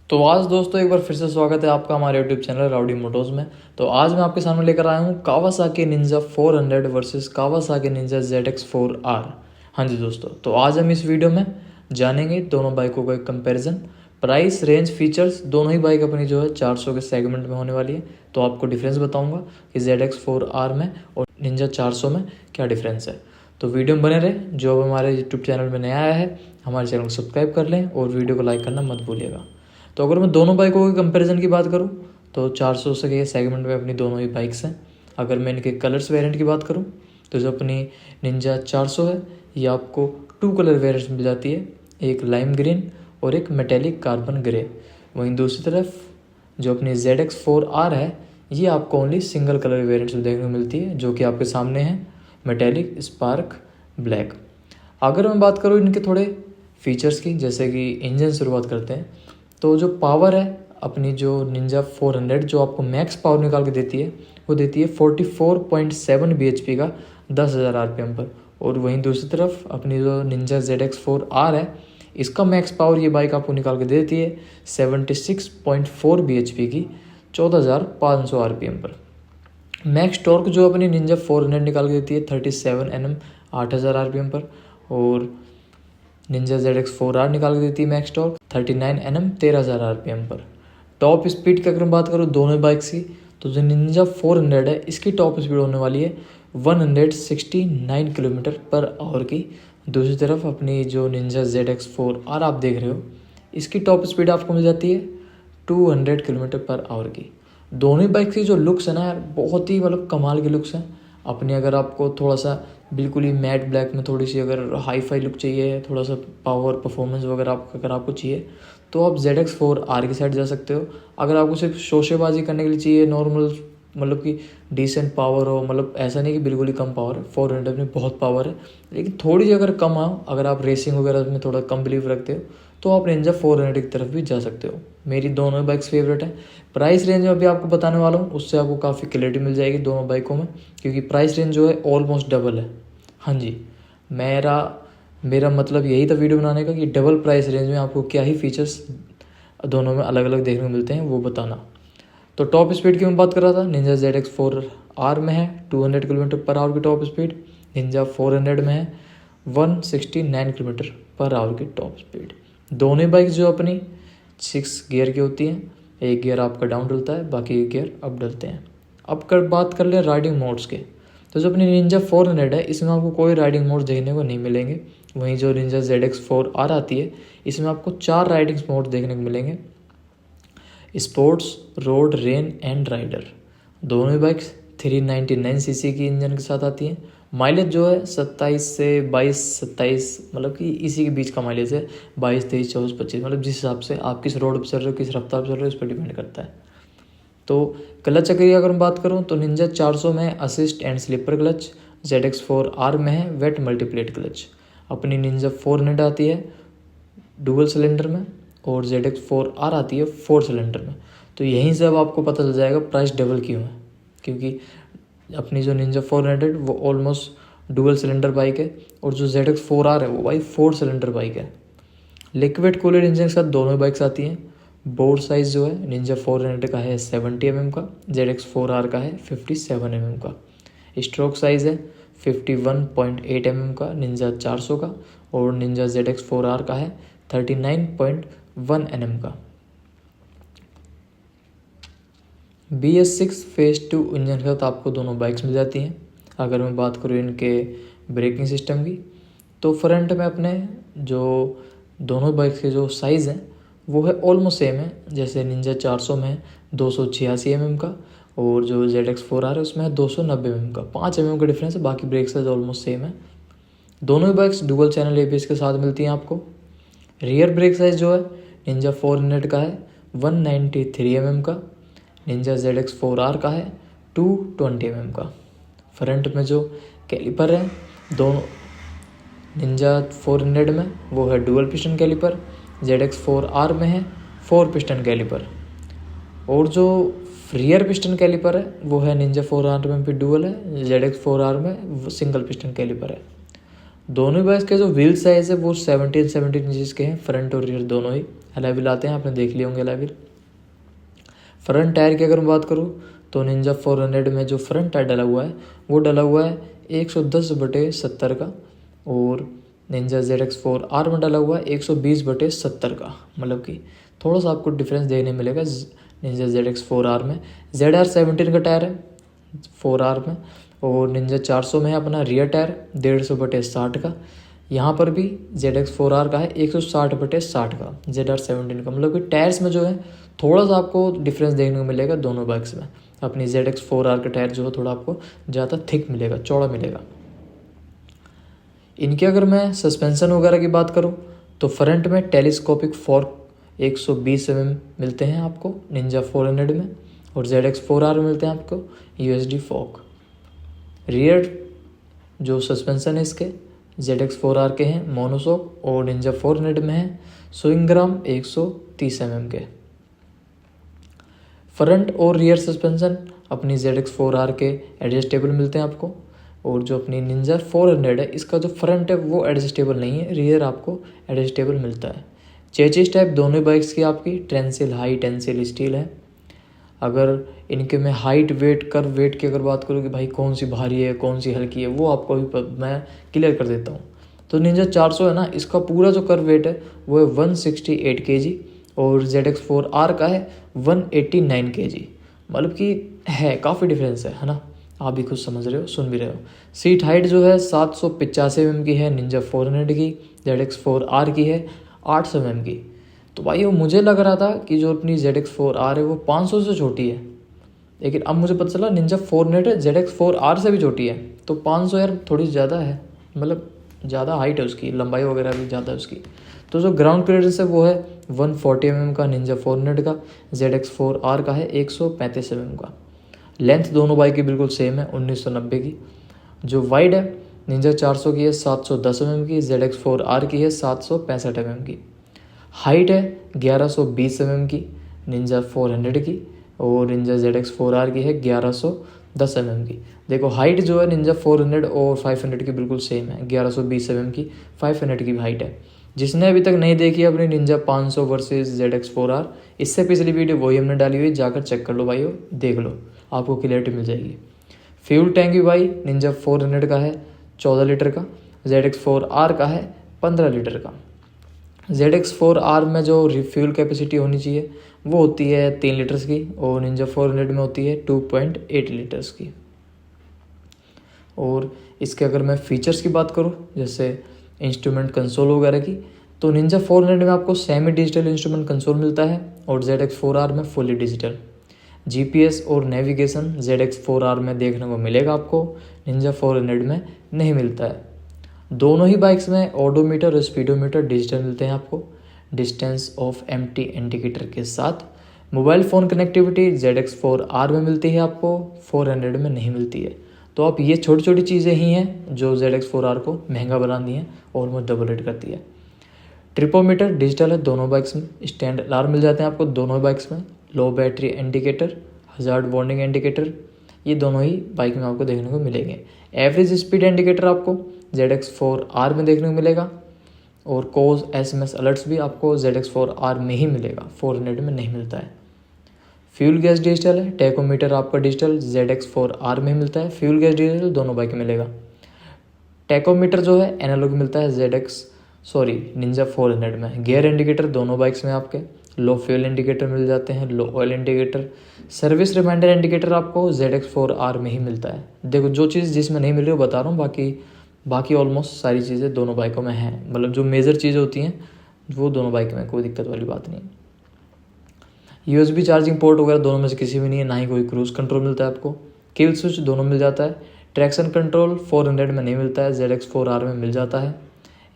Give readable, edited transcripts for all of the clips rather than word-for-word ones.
तो आज दोस्तों एक बार फिर से स्वागत है आपका हमारे यूट्यूब चैनल राउडी मोटोज में। तो आज मैं आपके सामने लेकर आया हूँ Kawasaki Ninja 400 versus Kawasaki Ninja ZX4R। हाँ जी दोस्तों, तो आज हम इस वीडियो में जानेंगे दोनों बाइकों का एक कंपैरिजन, प्राइस, रेंज, फीचर्स। दोनों ही बाइक अपनी जो है 400 के सेगमेंट में होने वाली है। तो आपको डिफरेंस बताऊँगा कि ZX4R में और निंजा 400 में क्या डिफरेंस है। तो वीडियो में बने रहे। जो हमारे यूट्यूब चैनल में नया आया है हमारे चैनल को सब्सक्राइब कर लें और वीडियो को लाइक करना मत भूलिएगा। तो अगर मैं दोनों बाइकों के कंपैरिजन की बात करूं तो 400 से के सेगमेंट में अपनी दोनों ही बाइक्स हैं। अगर मैं इनके कलर्स वेरिएंट की बात करूं तो जो अपनी निंजा 400 है ये आपको 2 कलर वेरिएंट्स मिल जाती है, एक लाइम ग्रीन और एक मेटेलिक कार्बन ग्रे। वहीं दूसरी तरफ जो अपनी ZX4R है ये आपको ओनली सिंगल कलर वेरिएंट्स में देखने को मिलती है, जो कि आपके सामने है मेटेलिक स्पार्क ब्लैक। अगर मैं बात करूँ इनके थोड़े फीचर्स की, जैसे कि इंजन शुरुआत करते हैं, तो जो पावर है अपनी जो निंजा 400 जो आपको मैक्स पावर निकाल के देती है वो देती है 44.7 bhp का 10,000 RPM पर। और वहीं दूसरी तरफ अपनी जो निंजा ZX4R है इसका मैक्स पावर ये बाइक आपको निकाल के देती है 76.4 bhp की 14,500 RPM पर। मैक्स टॉर्क जो अपनी निंजा 400 निकाल के देती है 37 Nm 8,000 RPM पर। और निंजा ZX4R निकाल के देती है मैक्स टॉर्क 39 Nm 13,000 RPM पर। टॉप स्पीड की अगर मैं बात करूँ दोनों बाइक्स की, तो जो निंजा 400 है इसकी टॉप स्पीड होने वाली है 169 किलोमीटर पर आवर की। दूसरी तरफ अपनी जो निंजा ZX4R आप देख रहे हो इसकी टॉप स्पीड आपको मिल जाती है 200 किलोमीटर पर आवर की। दोनों ही बाइक की जो लुक्स है ना यार, बहुत ही मतलब कमाल के लुक्स हैं अपनी। अगर आपको थोड़ा सा बिल्कुल ही मैट ब्लैक में थोड़ी सी अगर हाई फाई लुक चाहिए, थोड़ा सा पावर परफॉर्मेंस वगैरह अगर आपको चाहिए तो आप ZX4R की साइड जा सकते हो। अगर आपको सिर्फ शोशेबाजी करने के लिए चाहिए, नॉर्मल मतलब कि डिसेंट पावर हो, मतलब ऐसा नहीं कि बिल्कुल ही कम पावर है, 400 में बहुत पावर है लेकिन थोड़ी सी अगर कम आओ, अगर आप रेसिंग वगैरह में थोड़ा कम बिलीव रखते हो तो आप निंजा 400 की तरफ भी जा सकते हो। मेरी दोनों बाइक्स फेवरेट है। प्राइस रेंज में अभी आपको बताने वाला हूँ, उससे आपको काफ़ी क्लैरिटी मिल जाएगी दोनों बाइकों में, क्योंकि प्राइस रेंज जो है ऑलमोस्ट डबल है। हाँ जी, मेरा मतलब यही था वीडियो बनाने का कि डबल प्राइस रेंज में आपको क्या ही फीचर्स दोनों में अलग अलग देखने को मिलते हैं वो बताना। तो टॉप स्पीड की मैं बात कर रहा था, निंजा ZX4R में है 200 किलोमीटर पर आवर की टॉप स्पीड, निंजा 400 में है 169 किलोमीटर पर आवर की टॉप स्पीड। दोनों बाइक जो अपनी 6 गियर की होती हैं, एक गियर आपका डाउन डलता है, बाकी गियर अप डलते हैं। अब बात कर ले राइडिंग मोड्स के, तो जो अपनी निंजा 400 है इसमें आपको कोई राइडिंग मोड्स देखने को नहीं मिलेंगे। वहीं जो निंजा ZX4R आती है इसमें आपको 4 राइडिंग मोड देखने को मिलेंगे, sports, road, rain and rider. दोनों ही बाइक्स 399 सीसी की इंजन के साथ आती हैं। माइलेज जो है 27 से 22-27 मतलब कि इसी के बीच का माइलेज है, 22, 23, 24, 25, मतलब जिस हिसाब से आप किस रोड पर चल रहे हो, किस रफ्तार पर चल रहे हो, उस पर डिपेंड करता है। तो क्लच की अगर मैं बात करूं तो निंजा 400 में assist and slipper clutch, ZX4R में है वेट मल्टीप्लेट क्लच। अपनी निंजा 400 आती है डुअल सिलेंडर में और ZX4R आती है 4 सिलेंडर में। तो यहीं से अब आपको पता चल जाएगा प्राइस डबल क्यों है, क्योंकि अपनी जो निंजा 400 वो ऑलमोस्ट डुअल सिलेंडर बाइक है और जो ZX4R है वो भाई 4 सिलेंडर बाइक है। लिक्विड कूल्ड इंजन के साथ दोनों बाइक्स आती हैं। बोर्ड साइज़ जो है निंजा 400 का है 70 mm का, ZX4R का है 57 mm का। स्ट्रोक साइज़ है 51.8 mm का निंजा 400 का और निंजा ZX4R का है 39.1 mm का। BS6 फेज 2 इंजन के साथ आपको दोनों बाइक्स मिल जाती हैं। अगर मैं बात करूँ इनके ब्रेकिंग सिस्टम की, तो फ्रंट में अपने जो दोनों बाइक्स के जो साइज़ हैं वो है ऑलमोस्ट सेम है। जैसे निंजा 400 में है 286 mm का और जो ZX4R है उसमें है 290 mm का, 5 mm का डिफरेंस है, बाकी ब्रेक साइज ऑलमोस्ट सेम है। दोनों ही बाइक्स डुअल चैनल ABS के साथ मिलती हैं आपको। रियर ब्रेक साइज जो है निंजा 400 का है 193 mm का, निंजा ZX4R का है 220 mm का। फ्रंट में जो कैलिपर है दोनों निंजा 400 में वो है डुअल पिस्टन कैलिपर, ZX4R में है 4 पिस्टन कैलिपर। और जो रियर पिस्टन कैलिपर है वो है निंजा 400 में भी डुअल है, ZX4R में वो सिंगल पिस्टन कैलिपर है। दोनों बाइक्स के जो व्हील साइज़ है वो 17 इंचज़ के हैं, फ्रंट और रियर दोनों ही। अलॉय व्हील आते हैं, आपने देख लिए होंगे अलॉय व्हील। फ्रंट टायर की अगर मैं बात करूँ तो निंजा 400 में जो फ्रंट टायर डला हुआ है वो डला हुआ है 110/70 का, और निंजा ZX4R में डला हुआ है 120/70 का। मतलब कि थोड़ा सा आपको डिफरेंस देखने मिलेगा निंजा ZX4R में। ZR17 का टायर है 4R में, और निंजा 400 में है अपना रियर टायर 150/60 का। यहाँ पर भी ZX4R का है 160/60 का, ZR17 का। मतलब कि टायर्स में जो है थोड़ा सा आपको डिफरेंस देखने को मिलेगा दोनों बाइक्स में। अपनी ZX4R का टायर जो है थोड़ा आपको ज़्यादा थिक मिलेगा, चौड़ा मिलेगा। इनके अगर मैं सस्पेंशन वगैरह की बात करूँ तो फ्रंट में टेलीस्कोपिक फॉर्क 120 mm मिलते हैं आपको निंजा 400 में, और ZX4R में मिलते हैं आपको USD फॉर्क। रियर जो सस्पेंशन है इसके ZX4R के हैं मोनोशॉक, और निंजा 400 में है स्विंग ग्राम 130 mm के। फ्रंट और रियर सस्पेंशन अपनी ZX4R के एडजस्टेबल मिलते हैं आपको, और जो अपनी निंजा 400 है इसका जो फ्रंट है वो एडजस्टेबल नहीं है, रियर आपको एडजस्टेबल मिलता है। चेचिस टाइप दोनों बाइक्स की आपकी टेंसिल हाई टेंसिल स्टील है। अगर इनके में हाइट वेट कर वेट की अगर बात करूँ कि भाई कौन सी भारी है कौन सी हल्की है, वो आपको भी मैं क्लियर कर देता हूँ। तो निंजा 400 है ना, इसका पूरा जो कर वेट है वो है 168 kg, और ZX4R का है 189 kg। मतलब कि है काफ़ी डिफरेंस है ना, आप भी खुद समझ रहे हो, सुन भी रहे हो। सीट हाइट जो है 785 mm की है निंजा 400 की, ZX4R की है 800 mm की। तो भाई वो मुझे लग रहा था कि जो अपनी ZX4R है वो 500 से छोटी है, लेकिन अब मुझे पता चला निंजा 400 ZX4R से भी छोटी है। तो 500 यार थोड़ी ज़्यादा है, मतलब ज़्यादा हाइट है उसकी, लंबाई वगैरह भी ज़्यादा है उसकी। तो जो ग्राउंड क्लियरेंस है वो है 140 mm का निंजा 400 का, ZX4R का है 135 mm का। लेंथ दोनों बाइक की बिल्कुल सेम है 1990 की। जो वाइड है निंजा 400 की है 710 mm की, ZX4R की है 765 mm की। हाइट है 1120 mm की निंजा 400 की, और निंजा ZX4R की है 1110 mm की। देखो हाइट जो है निंजा 400 और 500 की बिल्कुल सेम है, 1120 mm की 500 की भी हाइट है। जिसने अभी तक नहीं देखी अपनी निंजा 500 वर्सेस ZX4R, इससे पिछली वीडियो वही हमने डाली हुई, जाकर चेक कर लो भाई, देख लो, आपको क्लियरिटी मिल जाएगी। फ्यूल टैंक भी भाई निंजा 400 का है 14 लीटर का, ZX4R का है 15 लीटर का। ZX4R में जो रिफ्यूल कैपेसिटी होनी चाहिए वो होती है 3 लीटर्स की, और निंजा 400 में होती है 2.8 लीटर्स की। और इसके अगर मैं फीचर्स की बात करूँ जैसे इंस्ट्रूमेंट कंसोल वगैरह की, तो निंजा 400 में आपको सेमी डिजिटल इंस्ट्रूमेंट कंसोल मिलता है, और ZX4R में फुली डिजिटल। GPS और नेविगेशन ZX4R में देखने को मिलेगा आपको, निंजा 400 में नहीं मिलता है। दोनों ही बाइक्स में ओडोमीटर और स्पीडोमीटर डिजिटल मिलते हैं आपको, डिस्टेंस ऑफ एम्प्टी इंडिकेटर के साथ। मोबाइल फ़ोन कनेक्टिविटी ZX4R में मिलती है आपको, 400 में नहीं मिलती है। तो आप ये छोटी छोटी चीज़ें ही हैं जो ZX4R को महंगा बनाती हैं, ऑलमोस्ट डबल रेट करती है। ट्रिपोमीटर डिजिटल है दोनों बाइक्स में, स्टैंड अलार्म मिल जाते हैं आपको दोनों बाइक्स में, low battery indicator, hazard warning indicator, ये दोनों ही बाइक में आपको देखने को मिलेंगे। एवरेज स्पीड इंडिकेटर आपको ZX4R में देखने को मिलेगा, और कॉज SMS अलर्ट्स भी आपको ZX4R में ही मिलेगा, 400 में नहीं मिलता है। फ्यूल गैस डिजिटल है, टैकोमीटर आपका डिजिटल ZX4R में मिलता है, फ्यूल गैस डिजिटल दोनों बाइक में मिलेगा। टैकोमीटर जो है एनालॉग मिलता है निंजा 400 में। गियर इंडिकेटर दोनों बाइक्स में आपके, लो फ्यूल इंडिकेटर मिल जाते हैं, low oil indicator. Service reminder indicator आपको ZX4R में ही मिलता है। देखो जो चीज़ जिसमें नहीं मिल रही वो बता रहा हूँ, बाकी ऑलमोस्ट सारी चीज़ें दोनों बाइकों में हैं, मतलब जो मेजर चीज़ें होती हैं वो दोनों बाइक में, कोई दिक्कत वाली बात नहीं। USB चार्जिंग पोर्ट वगैरह दोनों में से किसी भी नहीं है, ना ही कोई क्रूज कंट्रोल मिलता है आपको। किल स्विच दोनों मिल जाता है। ट्रैक्शन कंट्रोल 400 में नहीं मिलता है, ZX4R में मिल जाता है।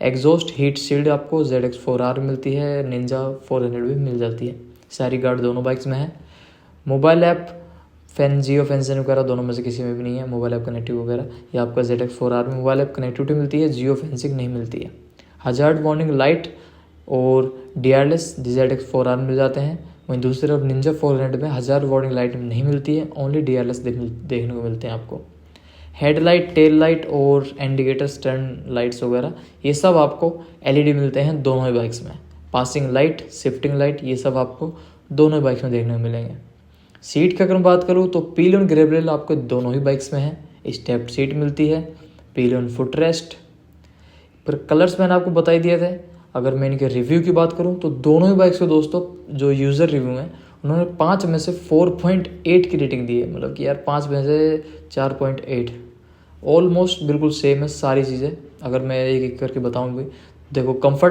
एग्जॉस्ट हीट शील्ड आपको ZX4R में मिलती है, निंजा 400 में मिल जाती है। सारी गार्ड दोनों बाइक्स में है। मोबाइल ऐप जियो फेंसिंग वगैरह दोनों में से किसी में भी नहीं है, मोबाइल ऐप कनेक्टिव वगैरह। ये आपका ZX4R में मोबाइल ऐप कनेक्टिविटी मिलती है, जियो फेंसिंग नहीं मिलती है। हजार्ड वार्निंग लाइट और DRLS ZX4R में मिल जाते हैं। वहीं दूसरी तरफ निंजा 400 में हजार्ड वार्निंग लाइट नहीं मिलती है, ओनली DRLS देखने को मिलते हैं आपको। हेडलाइट, टेल लाइट और इंडिकेटर्स, टर्न लाइट्स वगैरह ये सब आपको एलईडी मिलते हैं दोनों ही बाइक्स में। पासिंग लाइट, शिफ्टिंग लाइट ये सब आपको दोनों ही बाइक्स में देखने को मिलेंगे। सीट की अगर मैं बात करूँ तो पिलियन ग्रैब रेल आपको दोनों ही बाइक्स में है। स्टेप्ड सीट मिलती है, पिलियन फुट रेस्ट। पर कलर्स मैंने आपको बता ही दिए थे। अगर मैं इनके रिव्यू की बात करूं तो दोनों ही बाइक्स को दोस्तों जो यूज़र रिव्यू हैं उन्होंने 5 में से 4.8 की रेटिंग दी है। मतलब कि यार 5 में से 4.8 ऑलमोस्ट बिल्कुल सेम है सारी चीज़ें। अगर मैं एक एक करके बताऊँ भी, देखो कंफर्ट